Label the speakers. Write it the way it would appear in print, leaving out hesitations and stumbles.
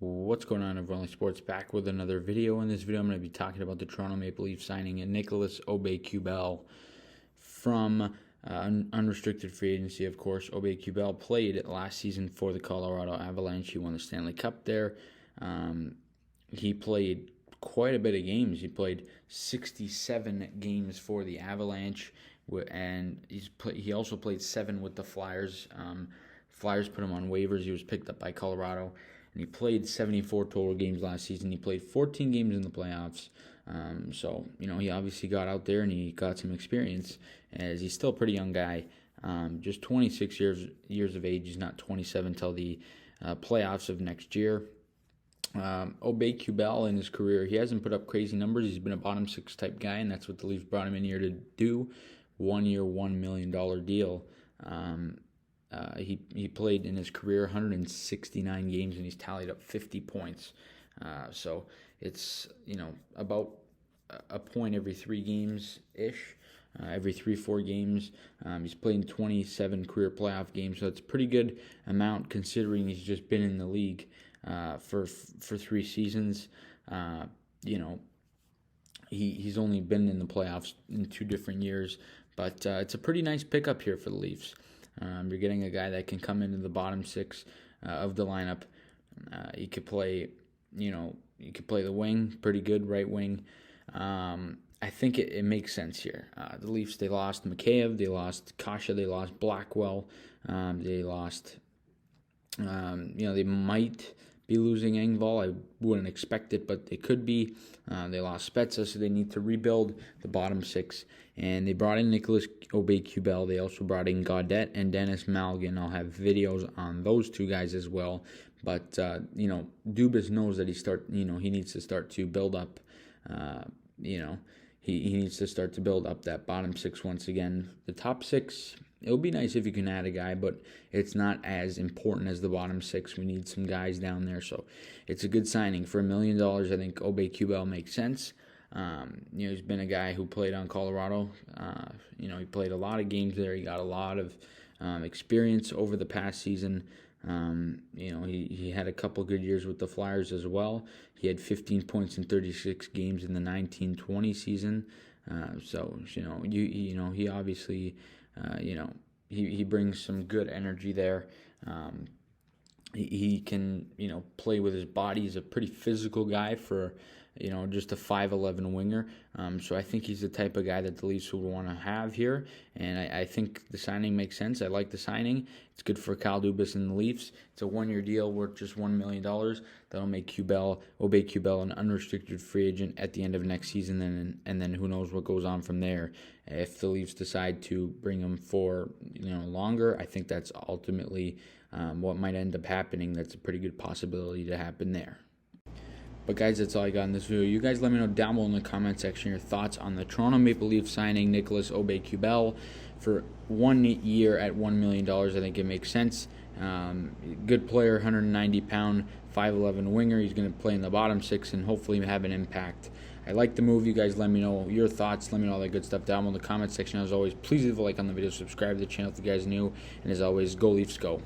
Speaker 1: What's going on, everyone? Sports back with another video. In this video, I'm going to be talking about the Toronto Maple Leafs signing a Nicholas Aube-Kubel from unrestricted free agency, of course. Aube-Kubel played last season for the Colorado Avalanche. He won the Stanley Cup there. He played quite a bit of games. He played 67 games for the Avalanche, and he also played 7 with the Flyers. Flyers put him on waivers. He was picked up by Colorado, and he played 74 total games last season. He played 14 games in the playoffs. So, he obviously got out there and he got some experience, as he's still a pretty young guy. Just 26 years of age. He's not 27 until the playoffs of next year. Aube-Kubel in his career, he hasn't put up crazy numbers. He's been a bottom 6 type guy, and that's what the Leafs brought him in here to do. 1 year, $1 million deal. He played in his career 169 games, and he's tallied up 50 points. So it's, about a point every 3 games-ish, every 3-4 games. He's played in 27 career playoff games, so it's a pretty good amount considering he's just been in the league for 3 seasons. He's only been in the playoffs in 2 different years, but it's a pretty nice pickup here for the Leafs. You're getting a guy that can come into the bottom 6 of the lineup. He could play, he could play the wing, pretty good right wing. I think it makes sense here. The Leafs, they lost Mikheyev, they lost Kasha, they lost Blackwell, they lost, they might be losing Engvall. I wouldn't expect it, but they could be. They lost Spezza, so they need to rebuild the bottom 6. And they brought in Nicholas Aube-Kubel. They also brought in Gaudette and Dennis Malgin. I'll have videos on those 2 guys as well. But Dubas knows that he needs to start to build up. He needs to start to build up that bottom 6 once again. The top 6, it would be nice if you can add a guy, but it's not as important as the bottom 6. We need some guys down there, so it's a good signing. For $1 million, I think Aube-Kubel makes sense. He's been a guy who played on Colorado. He played a lot of games there. He got a lot of experience over the past season. He had a couple good years with the Flyers as well. He had 15 points in 36 games in the 19-20 season. He obviously, he brings some good energy there. He can, play with his body. He's a pretty physical guy for, just a 5'11" winger. So I think he's the type of guy that the Leafs would want to have here. And I think the signing makes sense. I like the signing. It's good for Kyle Dubas and the Leafs. It's a 1-year deal worth just $1 million. That'll make Aube-Kubel an unrestricted free agent at the end of next season. And then who knows what goes on from there. If the Leafs decide to bring him for longer, I think that's ultimately what might end up happening. That's a pretty good possibility to happen there. But guys, that's all I got in this video. You guys let me know down below in the comment section your thoughts on the Toronto Maple Leafs signing Nicholas Aube-Kubel for 1 year at $1 million. I think it makes sense. Good player, 190-pound, 5'11" winger. He's going to play in the bottom 6 and hopefully have an impact. I like the move. You guys let me know your thoughts. Let me know all that good stuff down below in the comment section. As always, please leave a like on the video, subscribe to the channel if you guys are new, and as always, go Leafs go.